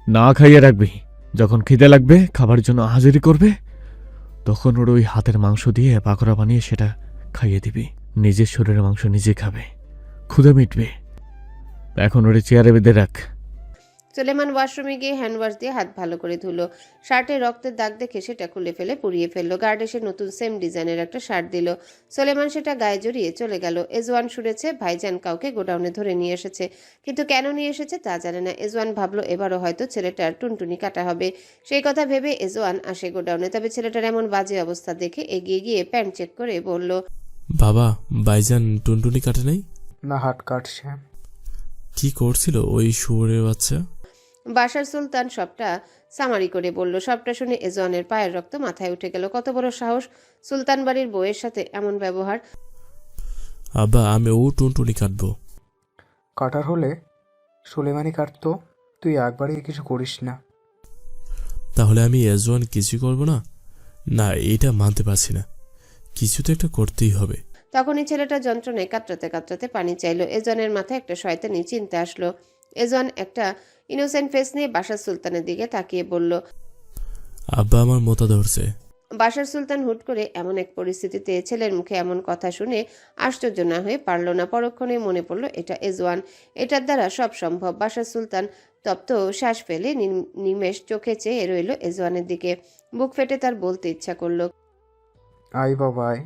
না খাইয়ে রাখবি, যখন খিদে লাগবে খাবার জন্য হাজিরি করবে তখন ওর ওই হাতের মাংস দিয়ে পাকোড়া বানিয়ে সেটা খাইয়ে দিবি। নিজের শরীরের মাংস নিজে খাবে, ক্ষুধা মিটবে। এখন ওরে চেয়ারে বেঁধে রাখ। সুলেমান ওয়াশরুমে গিয়ে হ্যান্ডওয়াশ দিয়ে হাত ভালো করে ধুলো। শার্টে রক্তের দাগ দেখে সেটা খুলে ফেলে পুড়িয়ে ফেললো। গার্ড এসে নতুন সেম ডিজাইনের একটা শার্ট দিল। সুলেমান সেটা গায়ে জড়িয়ে চলে গেল। এজওয়ান শুনেছে ভাইজান কাউকে গোডাউনে ধরে নিয়ে এসেছে, কিন্তু কেন নিয়ে এসেছে তা জানে না। এজওয়ান ভাবলো এবারও হয়তো ছেলেটার টুনটুনি কাটা হবে। সেই কথা ভেবে এজওয়ান আসে গোডাউনে। তবে ছেলেটার এমন বাজে অবস্থা দেখে এগিয়ে গিয়ে প্যান্ট চেক করে বলল, বাবা, ভাইজান টুনটুনি কাটে নাই? না, হাত কাটছে। কি করছিল ওই শুয়োরের বাচ্চা? বাশার সুলতান সবটা সামারি করে বলল। সবটা শুনে এজওয়ানের পায়ের রক্ত মাথায় উঠে গেল। কত বড় সাহস সুলতান বাড়ির বউয়ের সাথে এমন ব্যবহার! আব্বা, আমি ও টুনটুনি কাটবো। কাটার হলে সুলেমানি কাটতো, তুই একবারই কিছু করিস না। তাহলে আমি এজওয়ান কিছু করব না? না, এটা মানতে পারছি না, কিছু তো একটা করতেই হবে। তখনই ছেলেটা যন্ত্রণায় কাতরাতে কাতরাতে পানি চাইলো। এজওয়ানের মাথায় একটা শয়তানি চিন্তা আসলো। এজওয়ান একটা ইনোসেন্ট ফেস নিয়ে বাশার সুলতানের দিকে তাকিয়ে বলল। আব্বা, আমার মোতা ধরছে। বাশার সুলতান হুট করে এমন এক পরিস্থিতিতে ছেলের মুখে এমন কথা শুনে আশ্চর্য না হয়ে পারল না। পরক্ষণে মনে পড়ল এটা এজওয়ান, এটার দ্বারা সব সম্ভব। বাশার সুলতান তপ্ত শ্বাস ফেলে নিমেষ চোখে চেয়ে রইল এজওয়ানের দিকে। বুক ফেটে তার বলতে ইচ্ছা করলো, আয় বাবা আয়,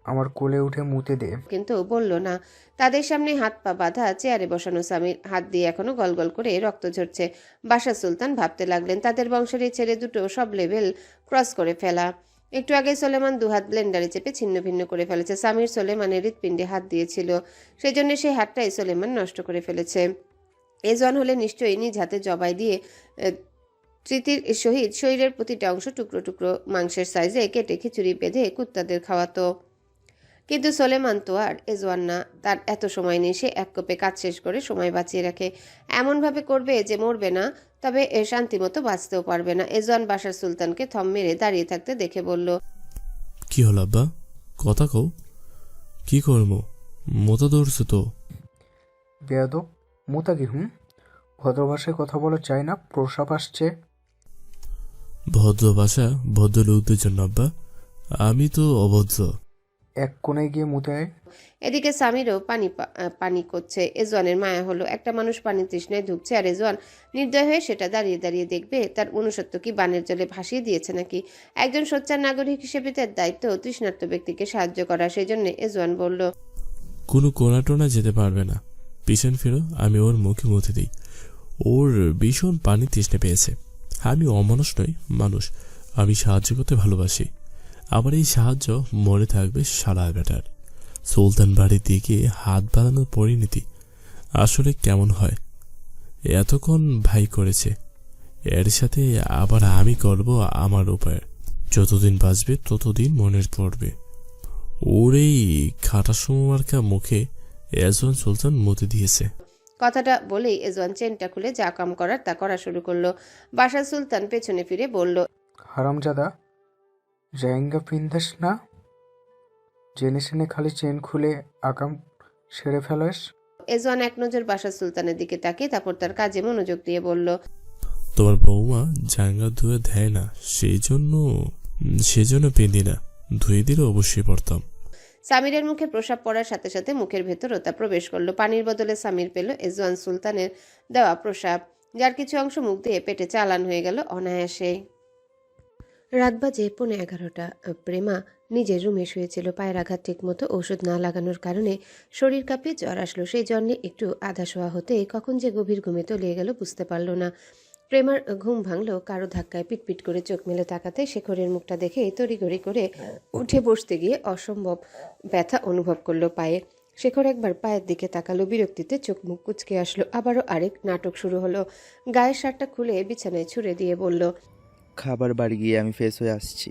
আমার কোলে উঠে মুতে দে। কিন্তু বলল না। তাদের সামনে হাত পা বাঁধা চেয়ারে বসানো স্বামীর হাত দিয়ে এখনো গলগল করে রক্ত ঝরছে। বাশার সুলতান ভাবতে লাগলেন তাদের বংশের এই ছেলে দুটো সব লেভেল ক্রস করে ফেলা। একটু আগে সোলেমান দুহাত ব্লেন্ডারে চেপে ছিন্ন ভিন্ন করে ফেলেছে। সামির সোলেমানের হৃৎপিণ্ডে হাত দিয়েছিল, সেই জন্য সেই হাতটাই সোলেমান নষ্ট করে ফেলেছে। এজন হলে নিশ্চয়ই নিজ হাতে জবাই দিয়ে তৃতীর সহিত শরীরের প্রতিটা অংশ টুকরো টুকরো মাংসের সাইজে কেটে খিচুড়ি বেঁধে কুত্তাদের খাওয়াতো। কিন্তু সোলেমান তো আর এজওয়ান না, তার এত সময় নেই। সে এক কোপে কাজ শেষ করে সময় বাঁচিয়ে রাখে, এমনভাবে করবে যে মরবে না, তবে এ শান্তিমতো বাঁচতেও পারবে না। এজওয়ান বাশার সুলতানকে থম মেরে দাঁড়িয়ে থাকতে দেখে বলল, কি হলো আব্বা, কথা কও। কি করবো, মোতা ধরছে তো। বেয়াদব, মুতা কি? ভদ্র ভাষায় কথা বলা চাই না, প্রসাব আসছে। ভদ্র ভাষা ভদ্র লোকদের জন্য আব্বা, আমি তো অভদ্র। এক কোণে গিয়ে মুতে আয়। এদিকে সামিরও পানি করছে। এজওয়ানের মায়া হলো, একটা মানুষ পানি তৃষ্ণায় ঢুকছে আর এজওয়ান নির্দয় হয়ে সেটা দাঁড়িয়ে দাঁড়িয়ে দেখবে। তার মনুষ্যত্ব কি বানের জলে ভাসিয়ে দিয়েছে নাকি? একজন সোচ্চার নাগরিক হিসেবে তার দায়িত্ব তৃষ্ণার্ত ব্যক্তিকে সাহায্য করা। সেই জন্য এজওয়ান বলল, কোনো কোনা টোনা যেতে পারবে না, পিছন ফিরো, আমি ওর মুখে মুতে দিই। ওর ভীষণ পানি তৃষ্ণা পেয়েছে। আমি অমানুষ নই, মানুষ। আমি সাহায্য করতে ভালোবাসি। আবার এই সাহায্য মনে থাকবে শালা বেটার। সুলতান বাড়ির দিকে হাত বাড়ানোর পরিণতি আসলে কেমন হয়? এতক্ষণ ভাই করেছে, এর সাথে আবার আমি করব আমার উপায়। যতদিন বাঁচবে ততদিন মনে পড়বে। ওর এই খাটা সমমার্কা মুখে এজওয়ান সুলতান মতে দিয়েছে। কথাটা বলেই এজওয়ান চেনটা খুলে যা কাম করার তা করা শুরু করলো। বাশার সুলতান পেছনে ফিরে বলল, হারামজাদা, জায়ঙ্গা পিন্দাস না, জেনে শুনে খালি চেন খুলে আকাম সেরে ফেলাস। এজওয়ান এক নজর বাশার সুলতানের দিকে তাকিয়ে তারপর তার কাজে মনোযোগ দিয়ে বলল, তোমার বৌমা জাঙ্গা ধুয়ে দেয় না, সেজন্য পেঁদি না, ধুয়ে দিলে অবশ্যই পড়তাম। সামিরের মুখে প্রসাব পড়ার সাথে সাথে মুখের ভেতর ওটা প্রবেশ করলো। পানির বদলে সামির পেল এজওয়ান সুলতানের দেওয়া প্রসাব, যার কিছু অংশ মুখ দিয়ে পেটে চালান হয়ে গেল অনায়াসে। রাত বাজে 11:15। প্রেমা নিজের রুমে শুয়েছিল। পায়ের আঘাত ঠিক মতো ঔষধ না লাগানোর কারণে শরীর কাঁপিয়ে জ্বর আসলো। সেই জ্বর নিয়ে একটু আধা শোয়া হতে কখন যে গভীর ঘুমে তলিয়ে গেল বুঝতে পারল না। প্রেমার ঘুম ভাঙলো কারো ধাক্কায়। পিটপিট করে চোখ মেলে তাকাতে শেখরের মুখটা দেখে তড়িঘড়ি করে উঠে বসতে গিয়ে অসম্ভব ব্যথা অনুভব করলো পায়ে। শেখর একবার পায়ের দিকে তাকালো, বিরক্তিতে চোখ মুখ কুঁচকে আসলো। আবারও আরেক নাটক শুরু হলো। গায়ের শার্টটা খুলে বিছানায় ছুঁড়ে দিয়ে বলল, খাবার বাড়ি গিয়ে আমি ফ্রেশ হয়ে আসছি।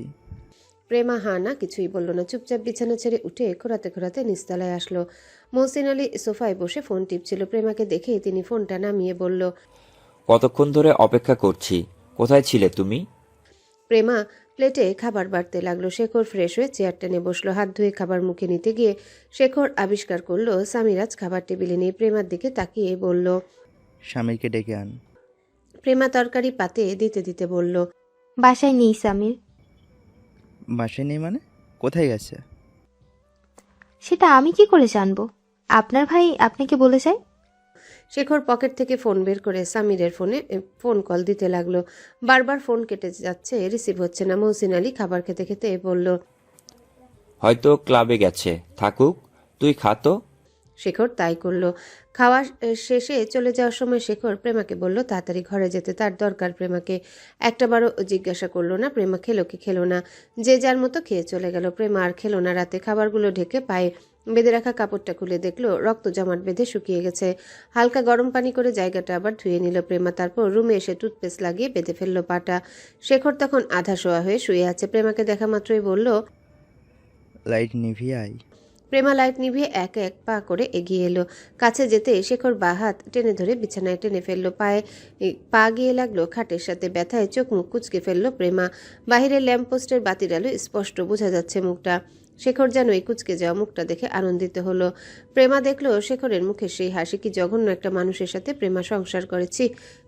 প্রেমা হা না কিছুই বলল না, চুপচাপ বিছানা ছেড়ে উঠে খোঁড়াতে খোঁড়াতে নিচতলায় আসলো। মহসিন আলী সোফায় বসে ফোন টিপছিল। প্রেমাকে দেখে তিনি ফোনটা নামিয়ে বলল, কতক্ষণ ধরে অপেক্ষা করছি, কোথায় ছিলে তুমি? প্রেমা প্লেটে খাবার বাড়তে লাগলো। শেখর ফ্রেশ হয়ে চেয়ার টেনে বসলো। হাত ধুয়ে খাবার মুখে নিতে গিয়ে শেখর আবিষ্কার করলো সামির আজ খাবার টেবিলে নেই। প্রেমার দিকে তাকিয়ে বলল। স্বামীকে ডেকে আন। প্রেমা তরকারি পাতে দিতে দিতে বলল। বাসায় নেই সামির। বাসায় নেই মানে? কোথায় গেছে? সেটা আমি কি করে জানবো? আপনার ভাই আপনাকে বলে যায়। শেখর পকেট থেকে ফোন বের করে সামিরের ফোনে ফোন কল দিতে লাগলো। বারবার ফোন কেটে যাচ্ছে, রিসিভ হচ্ছে না। মহসিন আলী খাবার খেতে খেতে বলল। হয়তো ক্লাবে গেছে, থাকুক, তুই খা তো। শেখর তাই করলো। খাওয়া শেষে চলে যাওয়ার সময় শেখর প্রেমাকে বলল তাড়াতাড়ি ঘরে যেতে, তার দরকার প্রেমাকে। একটাবারও জিজ্ঞাসা করলো না প্রেমা খেলো কি খেলো না। যে যার মতো খেয়ে চলে গেল। প্রেমা আর খেলো না। রাতে খাবারগুলো ঢেকে পায়ে বেঁধে রাখা কাপড়টা খুলে দেখলো রক্ত জমাট বেঁধে শুকিয়ে গেছে। হালকা গরম পানি করে জায়গাটা আবার ধুয়ে নিল প্রেমা। তারপর রুমে এসে টুথপেস্ট লাগিয়ে বেঁধে ফেললো পাটা। শেখর তখন আধা শোয়া হয়ে শুয়ে আছে। প্রেমাকে দেখা মাত্রই বলল। লাইট নিভিয়ে আই। প্রেমা লাইট নিভিয়ে এক এক পা করে এগিয়ে এলো। কাছে যেতে শেখর বা হাত টেনে ধরে বিছানায় টেনে ফেললো। পা গিয়ে লাগলো খাটের সাথে। ব্যথায় চোখ মুখ কুচকে ফেললো প্রেমা। বাহিরের ল্যাম্পপোস্টের বাতির আলো স্পষ্ট বোঝা যাচ্ছে মুখটা। শেখর যেন এই কুচকে যাওয়া মুখটা দেখে আনন্দিত হলো। প্রেমা দেখলো শেখরের মুখে সেই হাসি। কি জঘন্য একটা মানুষের সাথে প্রেমা সংসার করেছি।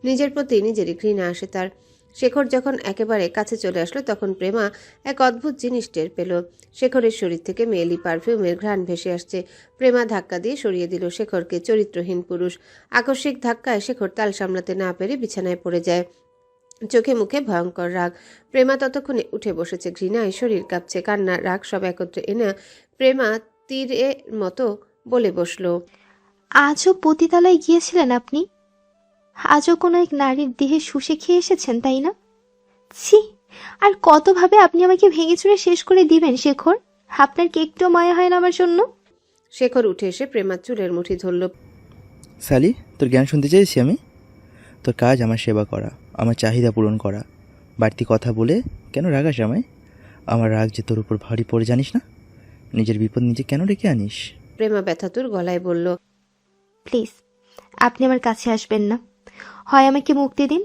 নিজের প্রতি নিজেরই ঘৃণা আসে তার। শেখর যখন একেবারে কাছে চলে আসলো তখন প্রেমা এক অদ্ভুত জিনিস টের পেল। শেখরের শরীর থেকে মেয়েলি পারফিউমের ঘ্রাণ ভেসে আসছে। প্রেমা ধাক্কা দিয়ে সরিয়ে দিল শেখরকে। চরিত্রহীন পুরুষ। আকস্মিক ধাক্কায় শেখর তাল সামলাতে না পেরে বিছানায় পড়ে যায়। চোখে মুখে ভয়ঙ্কর রাগ। প্রেমা ততক্ষণে উঠে বসেছে। ঘৃণায় শরীর কাঁপছে। কান্না রাগ সব একত্রে এনে প্রেমা তীরের মতো বলে বসলো। আজও পতিতালয়ে গিয়েছিলেন আপনি? আজও কোনো এক নারীর দেহে শুষে খেয়ে এসেছেন, তাই না? ছি! আর কতভাবে আপনি আমাকে ভেঙে চুরে শেষ করে দিবেন শেখর? আপনার কি একটু মায়া হয় না আমার জন্য? শেখর উঠে এসে প্রেমার চুলের মুঠি ধরল। সালি, তোর জ্ঞান শুনতে চাইছি আমি? তোর কাজ আমার সেবা করা, আমার চাহিদা পূরণ করা। বাড়তি কথা বলে কেন রাগাস আমায়? আমার রাগ যে তোর উপর ভারী পড়ে, জানিস না? নিজের বিপদ নিজে কেন ডেকে আনিস? প্রেমা ব্যথাতুর গলায় বলল। প্লিজ, আপনি আমার কাছে আসবেন না। হয় আমাকে মুক্তি দিন,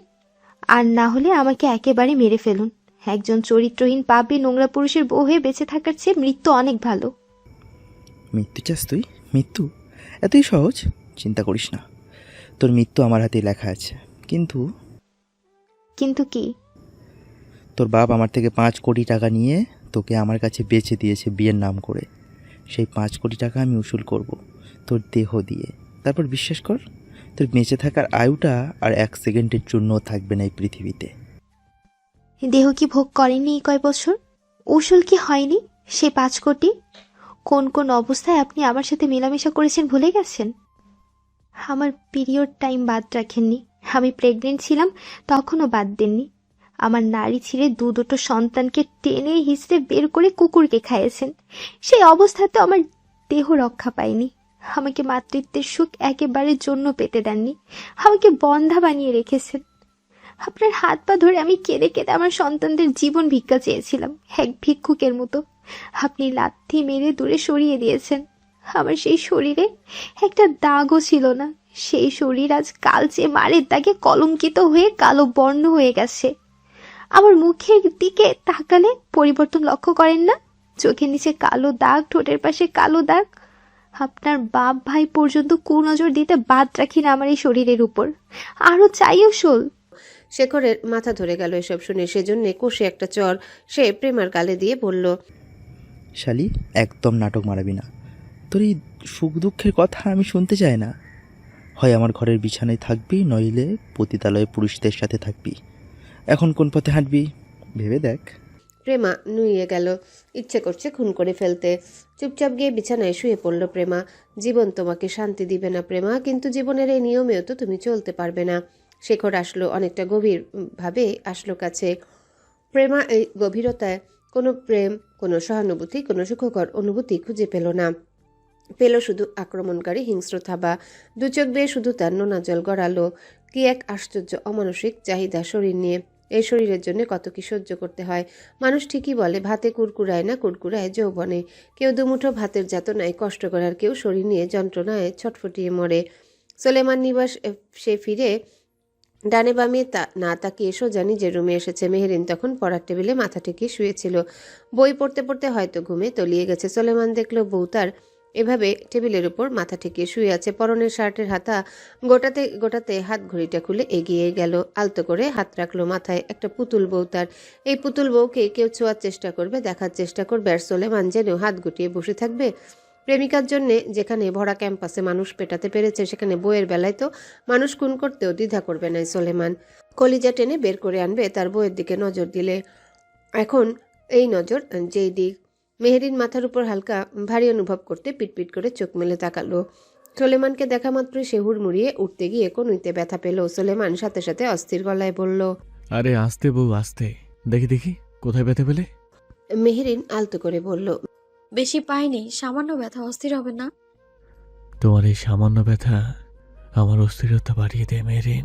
আর না হলে আমাকে একেবারে মেরে ফেলুন। একজন চরিত্রহীন পাপী নোংরা পুরুষের বউ হয়ে বেঁচে থাকার চেয়ে মৃত্যু অনেক ভালো। মৃত্যু চাস তুই? মৃত্যু এতই সহজ? চিন্তা করিস না, তোর মৃত্যু আমার হাতে লেখা আছে। কিন্তু কিন্তু কি? তোর বাপ আমার থেকে 5 কোটি টাকা নিয়ে তোকে আমার কাছে বেচে দিয়েছে বিয়ের নাম করে। সেই 5 কোটি টাকা আমি উসুল করব তোর দেহ দিয়ে। তারপর বিশ্বাস কর, তোর বেঁচে থাকার আয়ুটা আর 1 সেকেন্ডের জন্য থাকবে না এই পৃথিবীতে। দেহ কি ভোগ করেননি এই কয় বছর? উসুল কি হয়নি সে 5 কোটি? কোন কোন অবস্থায় আপনি আমার সাথে মেলামেশা করেছেন ভুলে গেছেন? আমার পিরিয়ড টাইম বাদ রাখেননি। আমি প্রেগনেন্ট ছিলাম তখনও বাদ দেননি। আমার নারী ছিঁড়ে দুটো সন্তানকে টেনে হিঁচড়ে বের করে কুকুরকে খাইয়েছেন। সেই অবস্থাতে আমার দেহ রক্ষা পায়নি। আমাকে মাতৃত্বের সুখ একেবারে জন্য পেতে দেননি। আমাকে বন্ধা বানিয়ে রেখেছেন। আপনার হাত পা ধরে আমি কেঁদে কেঁদে আমার সন্তানদের জীবন ভিক্ষা চেয়েছিলাম, এক ভিক্ষুকের মতো। আপনি লাথি মেরে দূরে সরিয়ে দিয়েছেন। আমার সেই শরীরে একটা দাগও ছিল না। সেই শরীর আজ কালচে মারের দাগে কলঙ্কিত হয়ে কালো বর্ণ হয়ে গেছে। আমার মুখের দিকে তাকালে পরিবর্তন লক্ষ্য করেন না? চোখের নিচে কালো দাগ, ঠোঁটের পাশে কালো দাগ। আপনার বাপ ভাই পর্যন্ত কুনজর দিতে বাদ রাখি না আমার এই শরীরের উপর। আরো চাইও শোল। শেখরের মাথা ধরে গেল এসব শুনে। সেজন্য কষে একটা চর সে প্রেমার গালে দিয়ে বলল। শালি, একদম নাটক মারাবি না। তোর এই সুখ দুঃখের কথা আমি শুনতে চাই না। হয় আমার ঘরের বিছানায় থাকবি, নইলে পতিতালয়ে পুরুষদের সাথে থাকবি। এখন কোন পথে হাঁটবি ভেবে দেখ। প্রেমা নুইয়ে গেল। ইচ্ছে করছে খুন করে ফেলতে। চুপচাপ গিয়ে বিছানায় শুয়ে পড়ল প্রেমা। জীবন তোমাকে শান্তি দিবে না প্রেমা, কিন্তু জীবনের এই নিয়মেও তো তুমি চলতে পারবে না। শেখর আসলো, অনেকটা গভীর ভাবে আসলো কাছে। প্রেমা এই গভীরতায় কোনো প্রেম, কোনো সহানুভূতি, কোনো সুখকর অনুভূতি খুঁজে পেল না। পেল শুধু আক্রমণকারী হিংস্র থাবা। দু চোখ বেয়ে শুধু তার নোনা জল গড়ালো। কি এক আশ্চর্য অমানসিক চাহিদা শরীর নিয়ে। এই শরীরের জন্য কত কি সহ্য করতে হয়। মানুষ ঠিকই বলে ভাতে কুরকুরায় না, কুরকুরায় যৌবনে। কেউ দুমুঠো ভাতের যাতনায় কষ্ট করে, আর কেউ শরীর নিয়ে যন্ত্রণায় ছটফটিয়ে মরে। সোলেমান নিবাস সে ফিরে ডানে বামে না তাকিয়ে সোজা নিজের রুমে এসেছে। মেহেরিন তখন পড়ার টেবিলে মাথা ঠেকিয়ে শুয়েছিল। বই পড়তে পড়তে হয়তো ঘুমে তলিয়ে গেছে। সোলেমান দেখল বউ তার এভাবে টেবিলের উপর মাথা ঠেকিয়ে শুয়ে আছে। পরনের শার্টের হাতা গোটাতে গোটাতে হাত ঘড়িটা খুলে এগিয়ে গেল, আলতো করে হাত রাখলো মাথায়। একটা পুতুল বউ তার। এই পুতুল বউকে কেউ ছোঁয়ার চেষ্টা করবে, দেখার চেষ্টা করবে, আর সোলেমান যেন হাত গুটিয়ে বসে থাকবে। প্রেমিকার জন্যে যেখানে ভরা ক্যাম্পাসে মানুষ পেটাতে পেরেছে, সেখানে বইয়ের বেলায় তো মানুষ খুন করতেও দ্বিধা করবে না সোলেমান। কলিজা টেনে বের করে আনবে তার বইয়ের দিকে নজর দিলে। এখন এই নজর যেই দিক। মেহেরিন মাথার উপর হালকা ভারী অনুভব করতে পিটপিট করে চোখ মেলে তাকালো। সোলেমানকে দেখা মাত্রই সে হুড়মুড়িয়ে উঠতে গিয়ে কনুইতে ব্যথা পেল। সোলেমান সাথে সাথে অস্থির গলায় বলল, আরে আস্তে বউ আস্তে, দেখি দেখি কোথায় ব্যথা পেলে। মেহেরিন আলতো করে বলল, বেশি পাইনি, সামান্য ব্যথা, অস্থির হবে না? তোমার এই সামান্য ব্যথা আমার অস্থিরতা বাড়িয়ে দেয় মেরিন।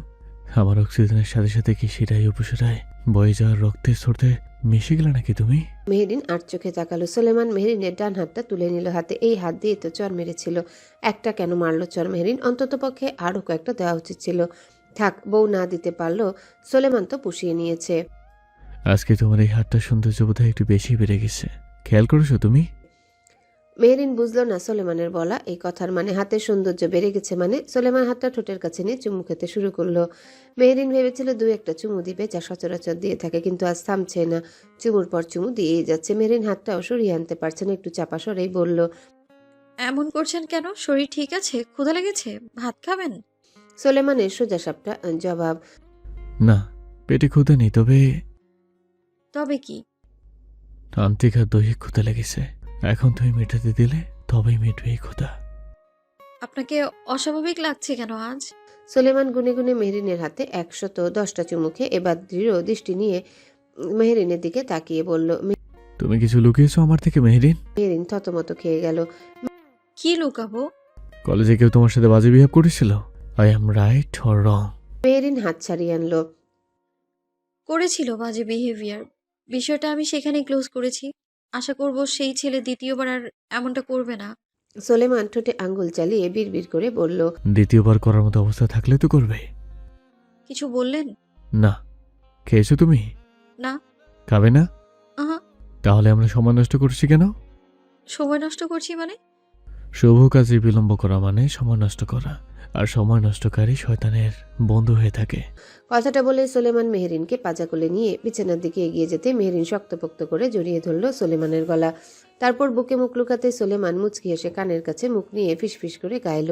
আমার অক্সিজেনের সাথে সাথে কি শিরায় উপশিরায় বয়ে যাওয়ার রক্তের স্রোতে মিশে গেলে নাকি তুমি? মেহেরিন আর চোখে তাকালো। সোলেমান মেহেরিনের ডান হাতটা তুলে নিল হাতে। এই হাত দিয়ে তো চর মেরেছিল, একটা কেন মারলো চর মেহেরিন? অন্তত পক্ষে আরও কয়েকটা দেওয়া উচিত ছিল। থাক, বউ না দিতে পারলো, সোলেমান তো পুষিয়ে নিয়েছে। আজকে তোমার এই হাতটা সৌন্দর্য বোধহয় একটু বেশি বেড়ে গেছে, খেয়াল করেছো তুমি? মেহেরিন বুঝলো না সোলেমানের বলা এই কথার মানে। হাতের সৌন্দর্য বেড়ে গেছে মানে? সোলেমান হাতটা ঠোঁটের কাছে নিয়ে চুমু খেতে শুরু করলো। মেহেরিন ভেবেছিল দুই একটা চুমু দিবে, যা সচরাচর দিয়ে থাকে, কিন্তু আজ থামছে না, চুমুর পর চুমু দিয়েই যাচ্ছে। মেহেরিন হাতটাও সরিয়ে আনতে পারছে না, একটু চাপা সরেই বলল, এমন করছেন কেন? শরীর ঠিক আছে? ক্ষুধা লেগেছে? ভাত খাবেন? সোলেমানের সোজাসাপটা জবাব, না, পেটে ক্ষুধা নেই, তবে তবে কি? তান্ত্রিক আর দৈহিক ক্ষুধা লেগেছে। এখন তুমি মেটাতে দিলে তবেই মিটবে এই ক্ষুধা। আপনাকে অস্বাভাবিক লাগছে কেন আজ? সোলেমান গুনে গুনে মেহেরিনের হাতে 110টা চুমু খেয়ে এবার দৃঢ় দৃষ্টি নিয়ে মেহেরিনের দিকে তাকিয়ে বলল। তুমি কিছু লুকিয়েছো আমার থেকে মেহেরিন? মেহেরিন থতমত খেয়ে গেল। কি লুকাবো? কলেজে কেউ তোমার সাথে বাজে বিহেভ করেছিল? I am right or wrong? Meherin হাত ছাড়িয়ে আনলো। করেছিল বাজে বিহেভিয়ার, বিষয়টা আমি সেখানে ক্লোজ করেছি। আশা করব সেই ছেলে দ্বিতীয়বার আর এমনটা করবে না। সোলেমান ঠোঁটে আঙ্গুল চালিয়ে বিড়বিড় করে বলল, দ্বিতীয়বার করার মতো অবস্থা থাকলে তো করবে। কিছু বললেন? না। খেয়েছো তুমি? না। খাবে না? আহা। তাহলে আমরা সময় নষ্ট করছি কেন? সময় নষ্ট করছি মানে? শুভ কাজে বিলম্ব করা মানে সময় নষ্ট করা, আর সময় নষ্টকারী শয়তানের বন্ধু হয়ে থাকে। কথাটা বলে সোলেমান মেহেরিনকে পাজা কোলে নিয়ে বিছানার দিকে এগিয়ে যেতে মেহেরিন শক্তপোক্ত করে জড়িয়ে ধরল সোলেমানের গলা। তারপর বুকে মুখ লুকাতে সোলেমান মুচকি এসে কানের কাছে মুখ নিয়ে ফিসফিস করে গাইল।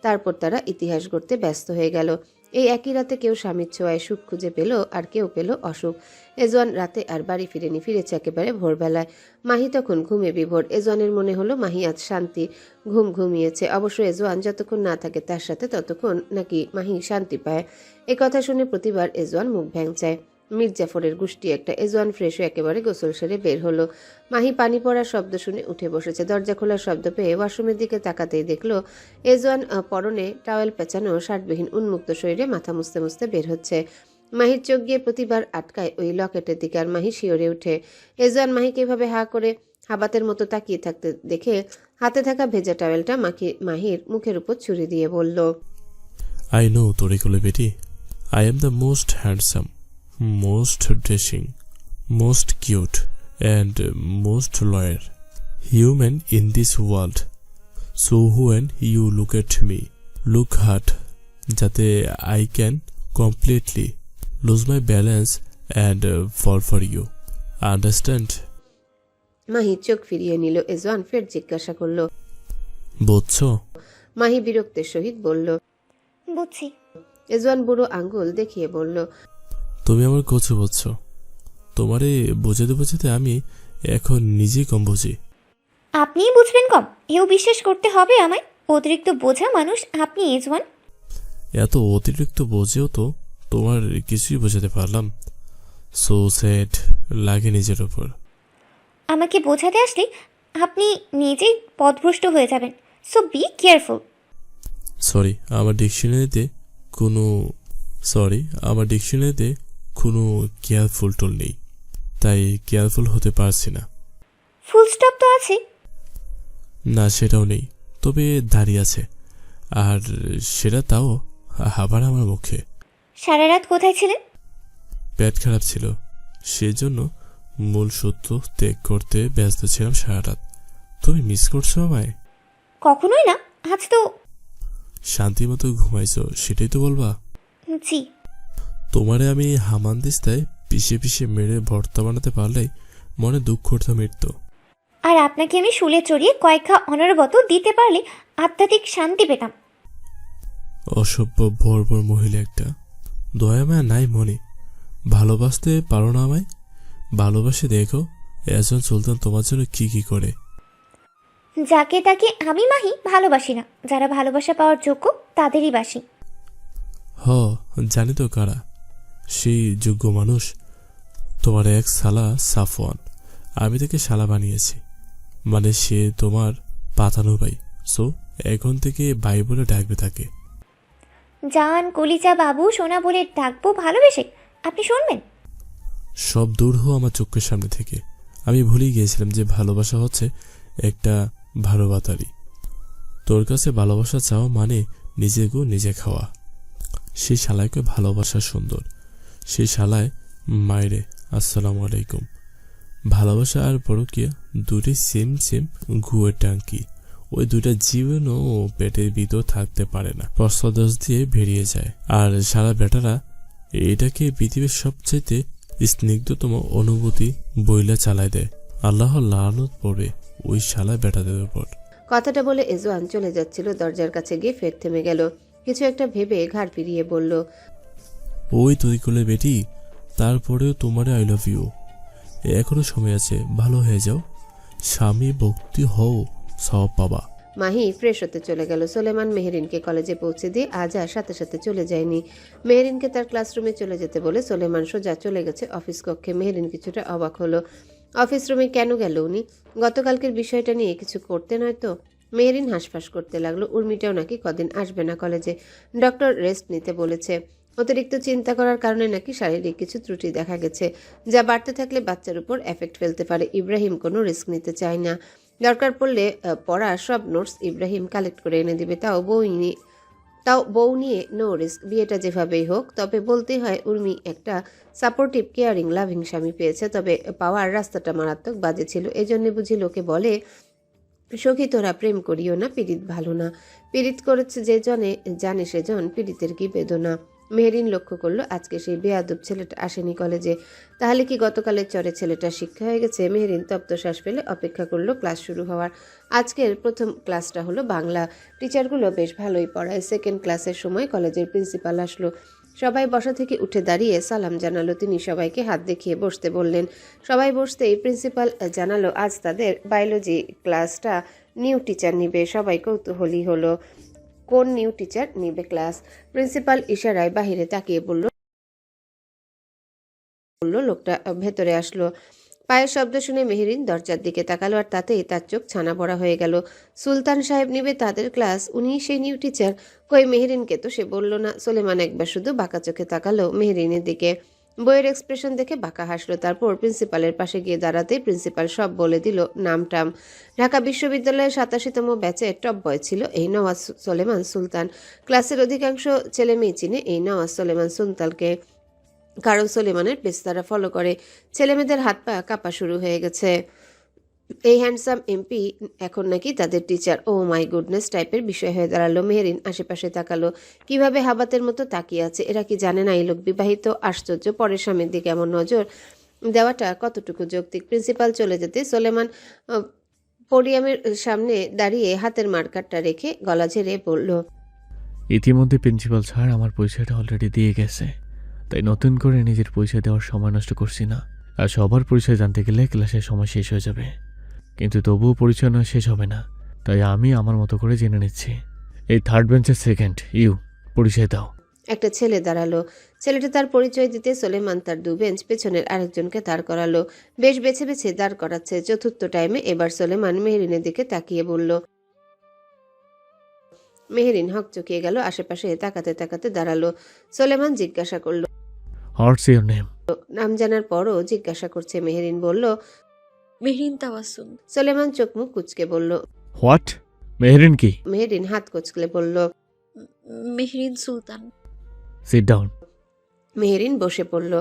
তারপর তারা ইতিহাস গড়তে ব্যস্ত হয়ে গেল। এই একই রাতে কেউ স্বামীর ছোঁয়ায় সুখ খুঁজে পেল, আর কেউ পেল অসুখ। এজওয়ান রাতে আর বাড়ি ফিরেনি, ফিরেছে একেবারে ভোরবেলায়। মাহি তখন ঘুমে বিভোর। এজওয়ানের মনে হলো মাহি আজ শান্তি ঘুম ঘুমিয়েছে। অবশ্য এজওয়ান যতক্ষণ না থাকে তার সাথে ততক্ষণ নাকি মাহি শান্তি পায়। এ কথা শুনে প্রতিবার এজওয়ান মুখ ভ্যাংচায়। মির্জাফরের গোষ্ঠী একটা। এজওয়ান ফ্রেশ হয়ে একেবারে গোসল সেরে বের হলো। মাহি পানি পড়ার শব্দ শুনে উঠে বসেছে। দরজা খোলার শব্দ পেয়ে ওয়াশরুমের দিকে তাকাতেই দেখলো এজওয়ান পরনে টাওয়েল পেঁচানো শার্টবিহীন উন্মুক্ত শরীরে মাথা মুছতে মুছতে বের হচ্ছে। মাহির চোখ গিয়ে প্রতিবার আটকায় ওই লকেটের দিকে, আর মাহি শিওরে ওঠে। এজওয়ান মাহিকে এভাবে হা করে হাবাতের মতো তাকিয়ে থাকতে দেখে হাতে থাকা ভেজা টাওয়েলটা মাহির মুখের উপর ছুরি দিয়ে বলল, I know তরিকুলে Beti, I am the most handsome, most dashing, most cute, and most loyal human in this world. So when you look at me, look hard, jate I can completely lose my balance and fall for you. Understand? Mahi চোখ ফিরিয়ে নিল। এজওয়ান ফের জিজ্ঞাসা করল, বুঝছো? মাহি বিরক্তের সহিত বলল, বুঝছি। এজওয়ান বুড়ো আঙ্গুল দেখিয়ে বলল, তুমি আমার কচু বুঝছো। তোমারে বোঝাতে বোঝাতে আমি এখন নিজেই কম বুঝি। আপনিই বুঝবেন কম? এও বিশ্বাস করতে হবে আমায়? অতিরিক্ত বোঝা মানুষ আপনি এজওয়ান। এত অতিরিক্ত বোঝেও তো তোমার কিছুই বোঝাতে পারলাম। সো স্যাড লাগে নিজের ওপর। আমাকে বোঝাতে আসলে আপনি নিজেই পথভ্রষ্ট হয়ে যাবেন। So be careful. সরি, আমার ডিকশনারিতে কোনো কেয়ারফুল টুল নেই, তাই কেয়ারফুল হতে পারছি না। ফুল স্টপ তো আছে। না, সেটাও নেই, তবে দাঁড়িয়ে আছে, আর সেটা তাও আবার আমার মুখে। সারা রাত কোথায় ছিলেন? পেট খারাপ ছিল, সেজন্য মূল সত্য ত্যাগ করতে ব্যস্ত ছিলাম সারা রাত। তুমি মিস করছো আমায়? কখনোই না, আজ তো। শান্তি মতো ঘুমাইছো সেটাই তো বলবা? জি। তোমারে আমি হামানদিস্তায় পিষে পিষে মেরে ভর্তা বানাতে পারলেই মনে দুঃখ উঠতো মৃত্যু। আর আপনাকে আমি শুলে চড়িয়ে কয়েকটা অনর্বত দিতে পারলে আধ্যাত্মিক শান্তি পেতাম। অসভ্য বর্বর মহিলা একটা। দয়া মায়া নাই মনে, ভালোবাসতে পারো না আমায়? ভালোবাসে দেখো একজন সুলতান তোমার জন্য কি কি করে। যাকে তাকে আমি মাহি ভালোবাসি না, যারা ভালোবাসা পাওয়ার যোগ্য তাদেরই বাসি। হ, জানি তো কারা সেই যোগ্য মানুষ। তোমার এক শালা সাফওয়ান, আমি তাকে শালা বানিয়েছি, মানে সে তোমার পাতানো ভাই। সো এখন থেকে ভাই বলে ডাকবে তাকে। জান, কলিজা, বাবু, সোনা বলে ডাকবো ভালোবেসে? আপনি শুনবেন? সব দূর হো আমার চোখের সামনে থেকে। আমি ভুলেই গিয়েছিলাম যে ভালোবাসা হচ্ছে একটা ভালোবাতারি। তোর কাছে ভালোবাসা চাওয়া মানে নিজে গো নিজে খাওয়া। সেই শালায়কে ভালোবাসা সুন্দর, সেই শালায় মায়েরে আসসালামু আলাইকুম। ভালোবাসা আর পরকীয়া দুটোই সেম সেম ঘুয়ের টাঙ্কি। ওই দুটা জীবনও পেটের ভিতর থাকতে পারে না, প্রস্তাদস দিয়ে বেরিয়ে যায়। আর সারা বেটারা এটাকে পৃথিবীর সবচাইতে স্নিগ্ধতম অনুভূতি বইলা চালায় দেয়। আল্লাহর লানত পড়বে ওই শালা বেটাদের উপর। কথাটা বলে এজওয়ান চলে যাচ্ছিল, দরজার কাছে গিয়ে ফের থেমে গেল। কিছু একটা ভেবে ঘাড় ফিরিয়ে বলল, ওই তুই কোলে বেটি, তারপরেও তোমারে আই লাভ ইউ। এখনো সময় আছে, ভালো হয়ে যাও, স্বামী ভক্তি হও, সব পাবা। মাহি ফ্রেশ হতে চলে গেল। সোলেমান মেহেরিনকে কলেজে পৌঁছে দিয়ে আজ আর সাথে সাথে চলে যায়নি। মেহেরিনকে তার ক্লাসরুমে চলে যেতে বলে সোলেমান সোজা চলে গেছে অফিস কক্ষে। মেহেরিন কিছুটা অবাক হলো, অফিস রুমে কেন গেল উনি? গতকালকের বিষয়টা নিয়ে কিছু করতে নয় তো? মেহেরিন হাঁসফাঁস করতে লাগলো। উর্মিটাও নাকি কদিন আসবে না কলেজে, ডক্টর রেস্ট নিতে বলেছে। অতিরিক্ত চিন্তা করার কারণে নাকি শারীরিক কিছু ত্রুটি দেখা গেছে, যা বাড়তে থাকলে বাচ্চার উপর এফেক্ট ফেলতে পারে। ইব্রাহিম কোনো রিস্ক নিতে চায় না। দরকার পড়লে পড়া সব নোটস ইব্রাহিম কালেক্ট করে এনে দিবে, তাও বউ নিয়ে নো রিস্ক। বিয়েটা যেভাবেই হোক, তবে বলতেই হয় উর্মি একটা সাপোর্টিভ, কেয়ারিং, লাভিং স্বামী পেয়েছে। তবে পাওয়ার রাস্তাটা মারাত্মক বাজে ছিল। এজন্য বুঝি লোকে বলে, সখী তোরা প্রেম করিও না, পীড়িত ভালো না। পীড়িত করেছে যে জনে জানে সেজন পীড়িতের কি বেদনা। মেহেরিন লক্ষ্য করলো আজকে সেই বেয়াদব ছেলেটা আসেনি কলেজে। তাহলে কি গতকালের চরে ছেলেটা শিক্ষা হয়ে গেছে? মেহেরিন তপ্ত শ্বাস ফেলে অপেক্ষা করলো ক্লাস শুরু হওয়ার। আজকের প্রথম ক্লাসটা হলো বাংলা। টিচারগুলো বেশ ভালোই পড়ায়। সেকেন্ড ক্লাসের সময় কলেজের প্রিন্সিপাল আসলো। সবাই বসা থেকে উঠে দাঁড়িয়ে সালাম জানালো। তিনি সবাইকে হাত দেখিয়ে বসতে বললেন। সবাই বসতেই প্রিন্সিপাল জানালো আজ তাদের বায়োলজি ক্লাসটা নিউ টিচার নিবে। সবাই কৌতূহলী হলো কোন নিউ টিচার নিবে ক্লাস। প্রিন্সিপাল ইশারায় বাহিরে তাকিয়ে বলল, লোকটা ভেতরে আসলো। পায়ের শব্দ শুনে মেহেরিন দরজার দিকে তাকালো, আর তাতেই তার চোখ ছানা বড়া হয়ে গেল। সুলতান সাহেব নিবে তাদের ক্লাস, উনি সেই নিউ টিচার। কই মেহেরিনকে তো সে বলল না। সোলেমান একবার শুধু বাঁকা চোখে তাকালো মেহেরিনের দিকে। বইয়ের এক্সপ্রেশন দেখে বাঁকা হাসলো। তারপর প্রিন্সিপালের পাশে গিয়ে দাঁড়াতেই প্রিন্সিপাল সব বলে দিল নামটাম। ঢাকা বিশ্ববিদ্যালয়ের 87তম ব্যাচে টপ বয় ছিল এই নওয়াজ সোলেমান সুলতান। ক্লাসের অধিকাংশ ছেলে মেয়ে চিনে এই নওয়াজ সোলেমান সুলতানকে, কারণ সোলেমানের পেজ তারা ফলো করে। ছেলেমেয়েদের হাত পা কাঁপা শুরু হয়ে গেছে। এই হ্যান্ডসাম এমপি এখন নাকি তাদের টিচার। ও মাই গুডনেস টাইপের বিষয় হয়ে দাঁড়ালো। মেহেরিন আশেপাশে তাকালো, কিভাবে হাবাতের মতো তাকিয়ে আছে। এরা কি জানে না এই লোক বিবাহিত? আশ্চর্য, পরের স্বামীর দিকে এমন নজর দেওয়াটা কতটুকু যৌক্তিক। প্রিন্সিপাল চলে যেতে সোলেমান পোডিয়ামের সামনে দাঁড়িয়ে হাতের মার্কারটা রেখে গলা ঝেড়ে বলল, ইতিমধ্যে প্রিন্সিপাল স্যার আমার পরিচয়টা অলরেডি দিয়ে গেছে, তাই নতুন করে নিজের পরিচয় দেওয়ার সময় নষ্ট করছি না। আর সবার পরিচয় জানতে গেলে ক্লাসের সময় শেষ হয়ে যাবে, কিন্তু তবুও পরিচয় নয় শেষ হবে না, তাই আমি আমার মতো করে জেনে নিচ্ছি। এই থার্ড বেঞ্চের সেকেন্ড ইউ, পরিচয় দাও। একটা ছেলে দাঁড়ালো। ছেলেটা তার পরিচয় দিতে সোলেমান তার দু বেঞ্চ পেছনের আরেকজনকে দাঁড় করালো। বেশ বেছে বেছে দাঁড় করাচ্ছে। চতুর্থ টাইমে এবার সোলেমান মেহেরিনের দিকে তাকিয়ে বলল। মেহেরিন হক চকিয়ে গেল, আশেপাশে তাকাতে তাকাতে দাঁড়ালো। সোলেমান জিজ্ঞাসা করলো, হোয়াটস ইউর নেম? নাম জানার পরও জিজ্ঞাসা করছে। মেহেরিন বলল, মেহরিন তাওয়াসুম। সোলেমান চোখ মুখ কুচকে বলল। হোয়াট? মেহেরিন কি? মেহেরিন হাত কুচকলে বলল, মেহরিন সুলতান। Sit down. মেহেরিন বসে পড়ল।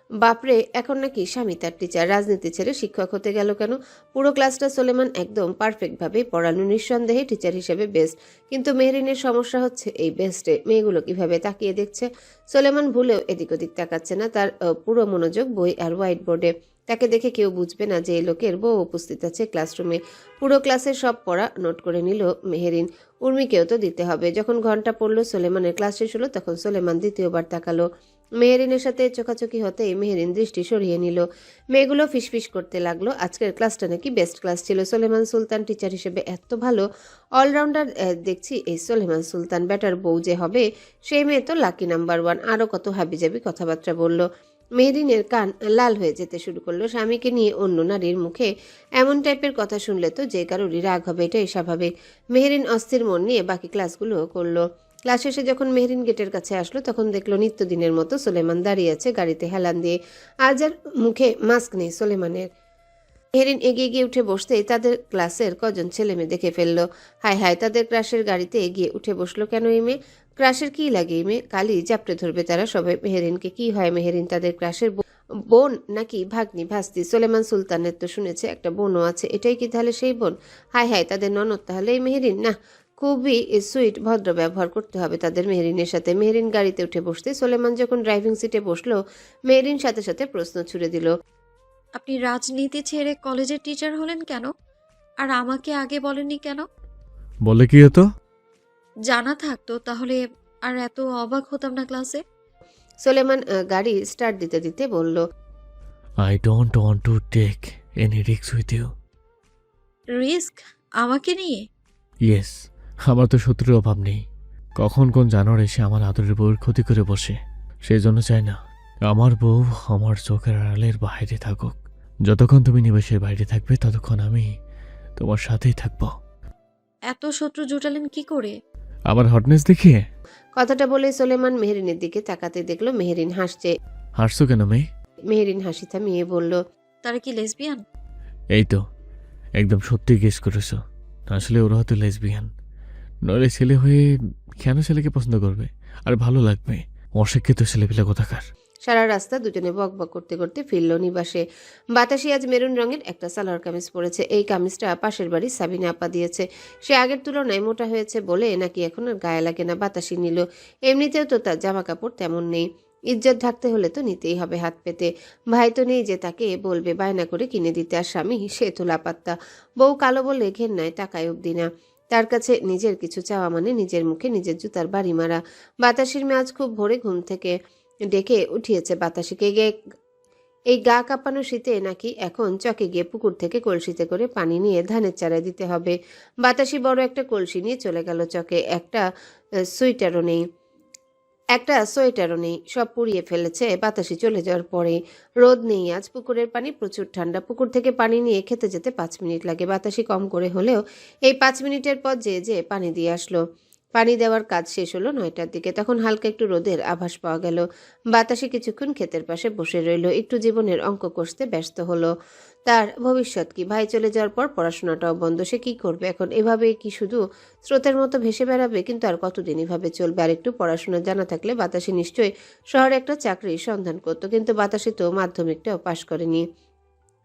বাপরে, এখন নাকি স্বামী তার টিচার, রাজনীতি ছেড়ে শিক্ষক হতে গেল কেন? পুরো ক্লাসটা সোলেমান একদম পারফেক্টভাবে পড়ানো, নিঃসন্দেহে টিচার হিসেবে বেস্ট। কিন্তু মেহরিনের সমস্যা হচ্ছে এই বেস্টে মেয়েগুলো কিভাবে তাকিয়ে দেখছে। সোলেমান ভুলেও এদিক ওদিক তাকাচ্ছে না, তার পুরো মনোযোগ বই আর হোয়াইট বোর্ডে। তাকে দেখে কেউ বুঝবে না যে এই লোকের বউ উপস্থিত আছে ক্লাসরুমে। পুরো ক্লাসের সব পড়া নোট করে নিল মেহেরিন। উর্মিকেও তো দিতে হবে। যখন ঘন্টা পড়লো, সোলেমানের ক্লাস শেষ হলো, তখন সোলেমান দ্বিতীয়বার তাকালো। মেহেরিনের সাথে চোখাচোখি হতেই মেহেরিন দৃষ্টি সরিয়ে নিল। মেয়েগুলো ফিসফিস করতে লাগলো আজকের ক্লাসটা নাকি বেস্ট ক্লাস ছিল। সোলেমান সুলতান টিচার হিসেবে এত ভালো অলরাউন্ডার দেখছি এই সোলেমান সুলতান। ব্যাটার বউ যে হবে সেই মেয়ে তো লাকি নাম্বার 1। আরও কত হাবিজাবি কথাবার্তা বলল। মেহেরিনের কান লাল হয়ে যেতে শুরু করলো। স্বামীকে নিয়ে অন্য নারীর মুখে এমন টাইপের কথা শুনলে তো যে কারোরই রাগ হবে, এটাই স্বাভাবিক। মেহেরিন অস্থির মন নিয়ে বাকি ক্লাসগুলো করলো। ক্লাস শেষে যখন মেহরিন গেটের কাছে আসলো, তখন দেখলো নিত্যদিনের মতো সোলেমান দাঁড়িয়ে আছে গাড়িতে হেলান দিয়ে। আজ আর মুখে মাস্ক নেই সোলেমানের। মেহরিন এগিয়ে গিয়ে উঠে বসতেই তাদের ক্লাসের কজন ছেলে মেয়ে দেখে ফেললো। হায় হায়, তাদের ক্রাশের গাড়িতে এগিয়ে উঠে বসলো কেন এই মেয়ে? ক্রাশের কি লাগে এই মেয়ে? কালই চাপড়ে ধরবে তারা সবাই মেহরিনকে। কি হয় মেহরিন তাদের ক্রাশের বোন নাকি ভাগ্নি ভাস্তি? সোলেমান সুলতানের তো শুনেছে একটা বোনও আছে, এটাই কি তাহলে সেই বোন? হায় হায়, তাদের ননদ তাহলে এই মেহরিন? না, খুবই সুইট ভদ্র ব্যবহার করতে হবে তাদের মেহরিনের সাথে। মেহরিন গাড়িতে উঠে বসতে সোলেমান যখন ড্রাইভিং সিটে বসলো, মেহরিন সাথে সাথে প্রশ্ন ছুড়ে দিল। আপনি রাজনীতি ছেড়ে কলেজের টিচার হলেন কেন? আর আমাকে আগে বলেননি কেন? বলে কি হতো? জানা থাকতো তাহলে আর এত অবাক হতাম না ক্লাসে। সোলেমান গাড়ি স্টার্ট দিতে দিতে বলল, I don't want to take any risk with you. Risk? আমাকে নিয়ে? ইয়েস, আমার তো শত্রুর অভাব নেই। কখন কোন জানোয়ার এসে আমার আদরের বউয়ের ক্ষতি করে বসে। সেই জন্য চাই না আমার বউ আমার চোখের আড়ালের বাইরে থাকুক। যতক্ষণ তুমি নিবেশের বাইরে থাকবে, ততক্ষণ আমি তোমার সাথেই থাকবো। এত শত্রু জুটালেন কি করে? আমার হটনেস দেখিয়ে? কথাটা বলে সোলেমান মেহরিনের দিকে তাকাতে দেখলো মেহরিন হাসছে। হাসছো কেন মেয়ে? মেহরিন হাসি থামিয়ে বলল, তারা কি লেসবিয়ান? এই তো একদম সত্যি গেস করেছো। আসলে ওরা হয়তো লেসবিয়ান। নইলে ছেলে হয়ে কেন ছেলেকে পছন্দ করবে? আর ভালো লাগবে? অশিক্ষিত ছেলেপিলা কোথাকার। সারা রাস্তা দুজনে বক বক করতে করতে ফিরল নিবাসে। বাতাসি আজ মেরুন রঙের একটা সালোয়ার কামিজ পরেছে। এই কামিজটা পাশের বাড়ির সাবিনা আপা দিয়েছে। সে আগের তুলনায় মোটা হয়েছে বলে নাকি এখন আর গায়ে লাগে না। বাতাসি নিল। এমনিতেও তো তার জামা কাপড় তেমন নেই। ইজ্জত ঢাকতে হলে তো নিতেই হবে হাত পেতে। ভাই তো নেই যে তাকে বলবে বায়না করে কিনে দিতে, আর স্বামী সে তো লাপাত্তা। বউ কালো বলে ঘেন্নায় টাকায় অব্দি না। তার কাছে নিজের কিছু চাওয়া মানে নিজের মুখে নিজের জুতার বাড়ি মারা। বাতাসির মেয়ে আজ খুব ভোরে ঘুম থেকে ডেকে উঠিয়েছে বাতাসিকে। এই গা কাঁপানো শীতে নাকি এখন চকে গিয়ে পুকুর থেকে কলসিতে করে পানি নিয়ে ধানের চারায় দিতে হবে। বাতাসি বড় একটা কলসি নিয়ে চলে গেল চকে। একটা সোয়েটারও নেই, সব পুড়িয়ে ফেলেছে বাতাসি চলে যাওয়ার পরে। রোদ নেই আজ, পুকুরের পানি প্রচুর ঠান্ডা। পুকুর থেকে পানি নিয়ে খেতে যেতে 5 মিনিট লাগে। বাতাসি কম করে হলেও এই 5 মিনিটের পর যে পানি দিয়ে আসলো। পানি দেওয়ার কাজ শেষ হলো 9টার দিকে। তখন হালকা একটু রোদের আভাস পাওয়া গেল। বাতাসি কিছুক্ষণ ক্ষেতের পাশে বসে রইল, একটু জীবনের অঙ্ক কষতে ব্যস্ত হলো। তার ভবিষ্যৎ কি? ভাই চলে যাওয়ার পর পড়াশোনাটাও বন্ধ। সে কি করবে এখন? এভাবে কি শুধু স্রোতের মতো ভেসে বেড়াবে? কিন্তু আর কতদিন এভাবে চলবে? আর একটু পড়াশোনা জানা থাকলে বাতাসি নিশ্চয়ই শহরে একটা চাকরির সন্ধান করতো। কিন্তু বাতাসি তো মাধ্যমিকটাও পাশ করেনি।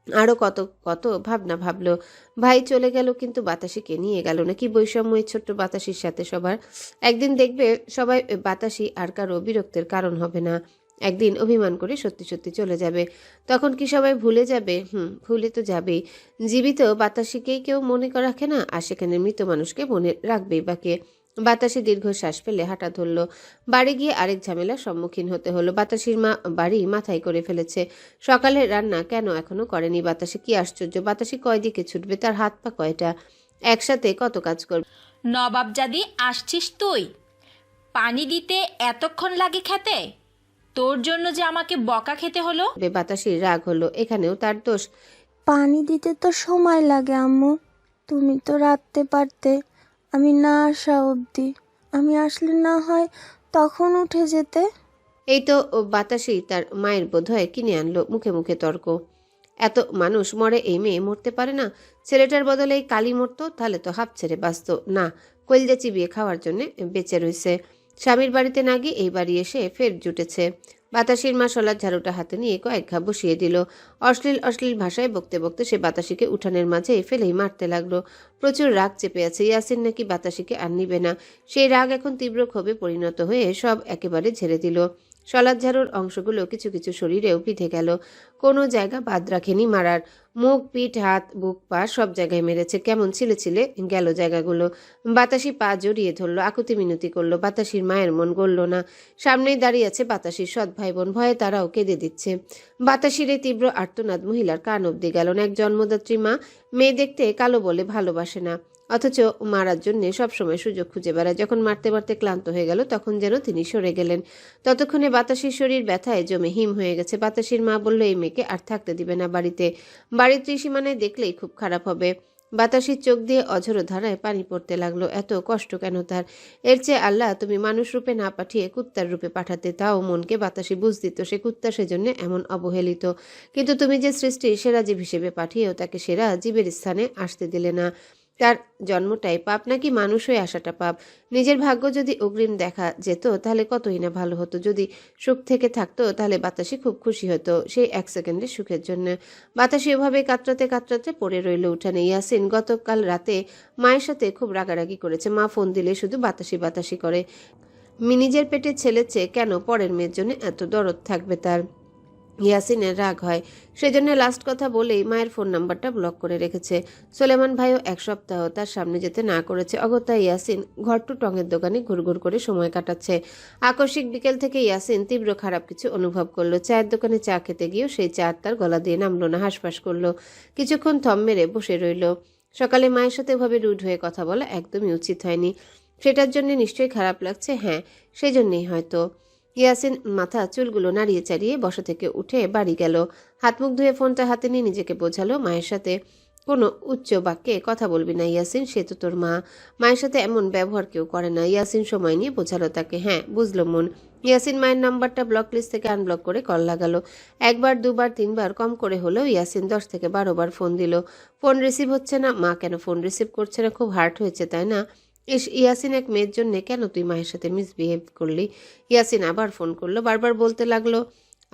আরও কত কত ভাবনা ভাবলো। ভাই চলে গেল, কিন্তু বাতাসিকে নিয়ে গেল না। কি বৈষম্য এই ছোট্ট বাতাসির সাথে সবার! একদিন দেখবে সবাই বাতাসি আর কারো বিরক্তের কারণ হবে না। একদিন অভিমান করে সত্যি সত্যি চলে যাবে। তখন কি সবাই ভুলে যাবে? ভুলে তো যাবেই। জীবিত বাতাসিকেই কেউ মনে রাখে না, আর সেখানে মৃত মানুষকে মনে রাখবেই বাকে। বাতাসি দীর্ঘশ্বাস ফেলে হাঁটা ধরল। বাড়ি গিয়ে আরেক ঝামেলার সম্মুখীন হতে হলো। বাতাসির মা বাড়ি মাথায় করে ফেলেছে। সকালে রান্না কেন এখনো করেনি বাতাসি? কি আশ্চর্য! বাতাসি কয়দিকে ছুটবে? তার হাত পা কয়টা? একসাথে কত কাজ করবে? নবাবজাদি আসছিস তুই? পানি দিতে এতক্ষণ লাগে খেতে? তোর জন্য যে আমাকে বকা খেতে হলো। বাতাসির রাগ হলো। এখানেও তার দোষ। পানি দিতে তো সময় লাগে আম্মু। তুমি তো রাখতে পারতে, আমি না আসা অবধি। আমি আসলে না হয় তখন উঠে যেতে। এই তো বাতাসি তার মায়ের বোধহয় কিনে আনলো। মুখে মুখে তর্ক। এত মানুষ মরে, এই মেয়ে মরতে পারে না? ছেলেটার বদলে এই কালি মরতো, তাহলে তো হাফ ছেড়ে বাঁচত। না, কলজা চিবিয়ে খাওয়ার জন্য বেঁচে রয়েছে। স্বামীর বাড়িতে না গিয়ে এই বাড়ি এসে ফের জুটেছে। বাতাসির মা শলার ঝাড়ুটা হাতে নিয়ে কয়েক ঘা বসিয়ে দিল। অশ্লীল অশ্লীল ভাষায় বকতে বকতে সে বাতাসিকে উঠানের মাঝে ফেলেই মারতে লাগলো। প্রচুর রাগ চেপে আছে। ইয়াসিন নাকি বাতাসিকে আর নিবে না। সেই রাগ এখন তীব্র ক্ষোভে পরিণত হয়ে সব একেবারে ঝেড়ে দিল। শলার ঝাড়ুর অংশগুলো কিছু কিছু শরীরেও বিঁধে গেল। কোনো জায়গা বাদ রাখেনি মারার। মুখ, পিঠ, হাত, বুক, পা সব জায়গায় মেরেছে। কেমন ছিলে ছিলে গেল জায়গাগুলো। বাতাসি পা জড়িয়ে ধরলো, আকুতি মিনতি করলো। বাতাসির মায়ের মন গড়ল না। সামনেই দাঁড়িয়ে আছে বাতাসির সৎ ভাই বোন, ভয়ে তারাও কেঁদে দিচ্ছে। বাতাসির এই তীব্র আর্তনাদ মহিলার কান অব্দি গেল না। এক জন্মদাত্রী মা মেয়ে দেখতে কালো বলে ভালোবাসে না, অথচ মারার জন্য সবসময় সুযোগ খুঁজে বেড়ায়। যখন মারতে মারতে ক্লান্ত হয়ে গেল তখন যেন তিনি সরে গেলেন। ততক্ষণে বাতাসির শরীর ব্যথায় জমে হিম হয়ে গেছে। বাতাসির মা বলল এই মেয়েকে আর থাকতে দিবে না বাড়িতে। বাড়ির ত্রিসীমানায় দেখলেই খুব খারাপ হবে। বাতাসির চোখ দিয়ে অঝোর ধারায় পানি পড়তে লাগলো। এত কষ্ট কেন তার? এর চেয়ে আল্লাহ তুমি মানুষ রূপে না পাঠিয়ে কুত্তার রূপে পাঠাতে। তাও মনকে বাতাসি বুঝ দিত সে কুত্তা, সেজন্য এমন অবহেলিত। কিন্তু তুমি যে সৃষ্টির সেরা জীব হিসেবে পাঠিয়েও তাকে সেরা জীবের স্থানে আসতে দিলে না। তার জন্মটাই পাপ নাকি মানুষ হয়ে আসাটা পাপ? নিজের ভাগ্য যদি অগ্রিম দেখা যেত তাহলে কতই না ভালো হতো। যদি সুখ থেকে থাকতো তাহলে বাতাসি খুব খুশি হতো সেই এক সেকেন্ডের সুখের জন্য। বাতাসি ওভাবে কাতরাতে কাতরাতে পড়ে রইল উঠানে। ইয়াসিন গতকাল রাতে মায়ের সাথে খুব রাগারাগি করেছে। মা ফোন দিলে শুধু বাতাসি বাতাসি করে। নিজের পেটে ছেলের চেয়ে কেন পরের মেয়ের জন্য এত দরদ থাকবে তার? ইয়াসিনের রাগ হয়। সেজন্য লাস্ট কথা বলেই মায়ের ফোন নাম্বারটা ব্লক করে রেখেছে। সোলেমান ভাইও এক সপ্তাহ তার সামনে যেতে না করেছে। অগত্যা ইয়াসিন ঘরটু টঙের দোকানে ঘুরঘুর করে সময় কাটাচ্ছে। আকস্মিক বিকেল থেকে ইয়াসিন তীব্র খারাপ কিছু অনুভব করলো। চায়ের দোকানে চা খেতে গিয়েও সেই চা তার গলা দিয়ে নামলো না। হাঁসফাঁস করলো। কিছুক্ষণ থম মেরে বসে রইল। সকালে মায়ের সাথে ওভাবে রুড হয়ে কথা বলা একদমই উচিত হয়নি। সেটার জন্য নিশ্চয়ই খারাপ লাগছে। হ্যাঁ, সেই জন্যই হয়তো। ইয়াসিন মাথা চুলগুলো নাড়িয়ে চাড়িয়ে বসা থেকে উঠে বাড়ি গেল। হাত মুখ ধুয়ে ফোনটা হাতে নিয়ে নিজেকে বোঝালো মায়ের সাথে কোনো উচ্চ বাক্যে কথা বলবি না ইয়াসিন, সে তো তোর মা। মায়ের সাথে এমন ব্যবহার কেউ করে না। ইয়াসিন সময় নিয়ে বোঝালো তাকে। হ্যাঁ, বুঝলো মন। ইয়াসিন মায়ের নাম্বারটা ব্লক লিস্ট থেকে আনব্লক করে কল লাগালো। একবার, দুবার, তিনবার, কম করে হলেও ইয়াসিন 10 থেকে 12 বার ফোন দিল। ফোন রিসিভ হচ্ছে না। মা কেন ফোন রিসিভ করছে না? খুব হার্ট হয়েছে তাই না? ইয়াসিন, এক মেয়ের জন্য কেন তুই মায়ের সাথে মিসবিহেভ করলি? ইয়াসিন আবার ফোন করলো। বারবার বলতে লাগলো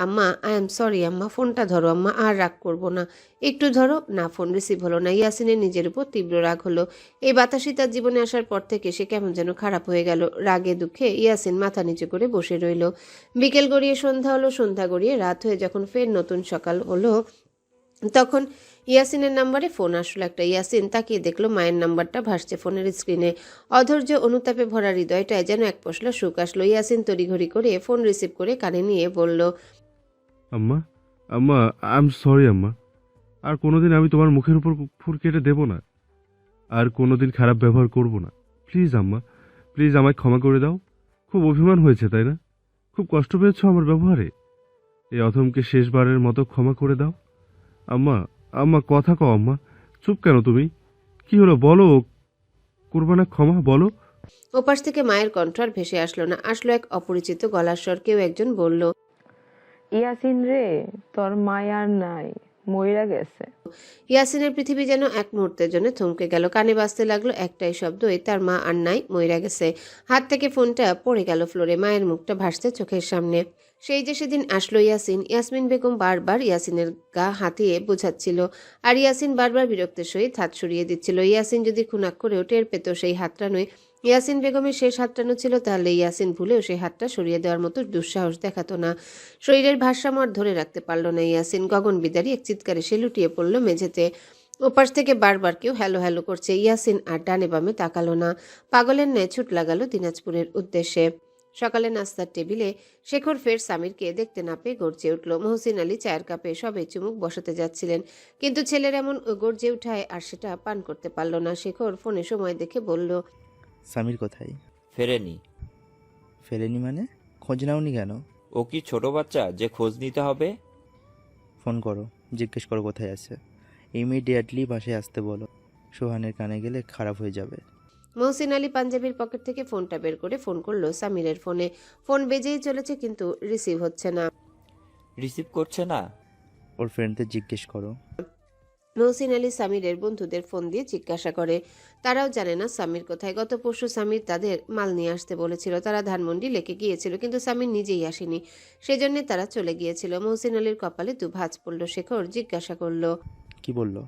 আম্মা, আই এম সরি আম্মা, ফোনটা ধরো আম্মা, আর রাগ করবো না, একটু ধরো না। ফোন রিসিভ হলো না। ইয়াসিনের নিজের উপর তীব্র রাগ হলো। এই বাতাসি তার জীবনে আসার পর থেকে সে কেমন যেন খারাপ হয়ে গেল। রাগে দুঃখে ইয়াসিন মাথা নিচু করে বসে রইল। বিকেল গড়িয়ে সন্ধ্যা হলো, সন্ধ্যা গড়িয়ে রাত হয়ে যখন ফের নতুন সকাল হলো তখন ইয়াসিনের নাম্বারে ফোন আসলো একটা। ইয়াসিন তাকিয়ে দেখলো মায়ের নাম্বারটা ভাসছে ফোনের স্ক্রিনে। অধৈর্য অনুতাপে ভরা হৃদয়টায় যেন এক পশলা সুখ আসলো। ইয়াসিন তড়িঘড়ি করে ফোন রিসিভ করে কানে নিয়ে বলল, আম্মা, আম্মা, আই এম সরি আম্মা। আর কোনোদিন আমি তোমার মুখের উপর ফুল কেটে দেব না। আর কোনোদিন খারাপ ব্যবহার করব না। প্লিজ আম্মা, প্লিজ আমায় ক্ষমা করে দাও। খুব অভিমান হয়েছে তাই না? খুব কষ্ট পেয়েছো আমার ব্যবহারে। এই অথমকে শেষবারের মতো ক্ষমা করে দাও আম্মা। আম্মা, কথা কও আম্মা, চুপ কেন তুমি? কি হলো বলো, করবে না ক্ষমা? বলো। ওপাশ থেকে মায়ের কণ্ঠ আর ভেসে আসলো না। আসলো এক অপরিচিত গলার স্বর। কেউ একজন বলল, ইয়াসিন রে, তোর মায়ার নাই, মইরা গেছে। ইয়াসিনের পৃথিবী যেন এক মুহূর্তের জন্য থমকে গেল। কানে বাজতে লাগলো একটাই শব্দ, তার মা আর নাই, মইরা গেছে। হাত থেকে ফোনটা পড়ে গেল ফ্লোরে। মায়ের মুখটা ভাসছে চোখের সামনে। সেই যে সেদিন আসলো ইয়াসিন। ইয়াসমিন বেগম বারবার ইয়াসিনের গা হাতিয়ে বোঝাচ্ছিল, আর ইয়াসিন বারবার বিরক্তের সহিত হাত সরিয়ে দিচ্ছিল। ইয়াসিন যদি খুনাক করেও টের পেত সেই হাতটা নয়, ইয়াসিন বেগমের শেষ হাতটানো ছিল, তাহলে ইয়াসিন ভুলেও সেই হাতটা সরিয়ে দেওয়ার মতো দুঃসাহস দেখাতো না। শরীরের ভারসাম্য আর ধরে রাখতে পারল না ইয়াসিন। গগন বিদারী এক চিৎকারে সে লুটিয়ে পড়ল মেঝেতে। ওপাশ থেকে বারবার কেউ হ্যালো হ্যালো করছে। ইয়াসিন আর ডানে বামে তাকালো না। পাগলের ন্যায় ছুট লাগালো দিনাজপুরের উদ্দেশ্যে। সকালে নাস্তার টেবিলে শেখর ফের সামিরকে দেখতে না পেয়ে গর্জে উঠল। মহসিন আলী চায়ের কাপে সবে চুমুক বসাতে যাচ্ছিলেন, কিন্তু ছেলের এমন গর্জে উঠায় আর সেটা পান করতে পারল না। শেখর ফোনে সময় দেখে বলল, সামির কোথায়? ফেরেনি। ফেলেনি মানে? খোঁজ নাওনি কেন? ও কি ছোট বাচ্চা যে খোঁজ নিতে হবে? ফোন করো, জিজ্ঞেস করো কোথায় আছে। ইমিডিয়েটলি বাসায় আসতে বলো। সোহানের কানে গেলে খারাপ হয়ে যাবে। মহসিন আলী পাঞ্জাবির পকেট থেকে ফোনটা বের করে ফোন করলো সামিরের ফোনে। ফোন বেজেই চলেছে কিন্তু রিসিভ হচ্ছে না। রিসিভ করছে না? ওর ফ্রেন্ডদের জিজ্ঞেস করো। মহসিন আলী সামিরের বন্ধুদের ফোন দিয়ে জিজ্ঞাসা করে। তারাও জানে না সামির কোথায়। গত পরশু সামির তাদের মাল নিয়ে আসতে বলেছিল। তারা ধানমন্ডি লেকে গিয়েছিল, কিন্তু সামির নিজেই আসেনি, সেজন্য তারা চলে গিয়েছিল। মহসিন আলীর কপালে দু ভাঁজ পড়ল। শেখর জিজ্ঞাসা করলো, কি বললো?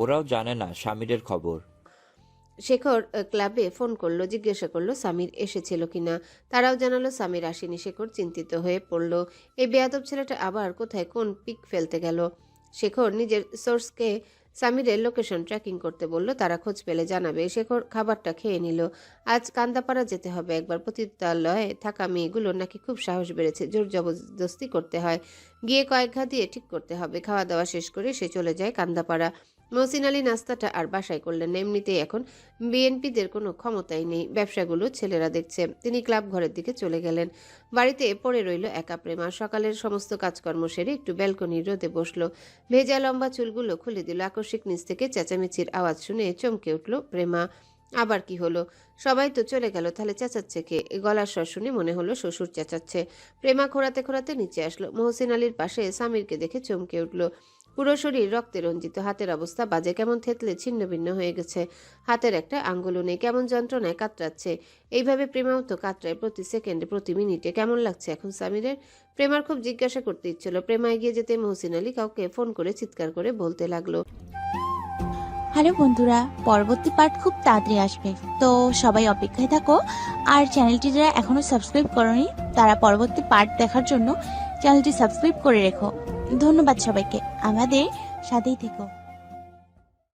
ওরাও জানে না স্বামীরের খবর। শেখর ক্লাবে ফোন করলো, জিজ্ঞাসা করলো সামির এসেছিল কিনা। তারাও জানালো সামির আসেনি। শেখর চিন্তিত হয়ে পড়ল, এই বেয়াদব ছেলেটা আবার কোথায় কোন পিক ফেলতে গেল। শেখর নিজের সোর্সকে সামিরের লোকেশন ট্র্যাকিং করতে বলল, তারা খোঁজ পেলে জানাবে। শেখর খাবারটা খেয়ে নিল। আজ কান্দাপাড়া যেতে হবে একবার। পতিতালয়ে থাকা মেয়েগুলোর নাকি খুব সাহস বেড়েছে, জোর জবরদস্তি করতে হয়, গিয়ে কয়েক ঘা দিয়ে ঠিক করতে হবে। খাওয়া দাওয়া শেষ করে সে চলে যায় কান্দাপাড়া। মহসিন আলী নাস্তাটা আর বাসায় করলেন না। এমনিতেই এখন বিএনপিদের কোনো ক্ষমতাই নেই, ব্যবসাগুলো ছেলেরা দেখছে। তিনি ক্লাব ঘরের দিকে চলে গেলেন। বাড়িতে পড়ে রইল একা প্রেমা। সকালের সমস্ত কাজকর্ম সেরে একটু ব্যালকনির রোদে বসলো। ভেজা লম্বা চুলগুলো খুলে দিল। আকস্মিক নিচ থেকে চেঁচামেচির আওয়াজ শুনে চমকে উঠল প্রেমা। আবার কি হলো? সবাই তো চলে গেল, তাহলে চেঁচাচ্ছে কে? গলার স্বর শুনে মনে হলো শ্বশুর চেঁচাচ্ছে। প্রেমা খোঁড়াতে খোঁড়াতে নিচে আসলো। মহসিন আলীর পাশে সামিরকে দেখে চমকে উঠল। পুরো শরীর রক্তে রঞ্জিত, হাতের অবস্থা বাজে, কেমন থেতলে ছিন্ন ভিন্ন হয়ে গেছে। হাতের একটা আঙ্গুলও নেই, কেমন যন্ত্রণায় কাতরাচ্ছে। এইভাবে প্রেমাও তো কাতরায় প্রতি সেকেন্ডে, প্রতি মিনিটে। কেমন লাগছে এখন সামিরের? প্রেমার খুব জিজ্ঞাসা করতে ইচ্ছিল। প্রেমা এগিয়ে যেতে মহসিন আলী কাউকে ফোন করে চিৎকার করে বলতে লাগলো, হ্যালো বন্ধুরা, পরবর্তী পার্ট খুব তাড়াতাড়ি আসবে, তো সবাই অপেক্ষায় থাকো। আর চ্যানেলটি যারা এখনো সাবস্ক্রাইব করোনি তারা পরবর্তী পার্ট দেখার জন্য চ্যানেলটি সাবস্ক্রাইব করে রেখো। ধন্যবাদ সবাইকে, আমাদের সাথেই থেকো।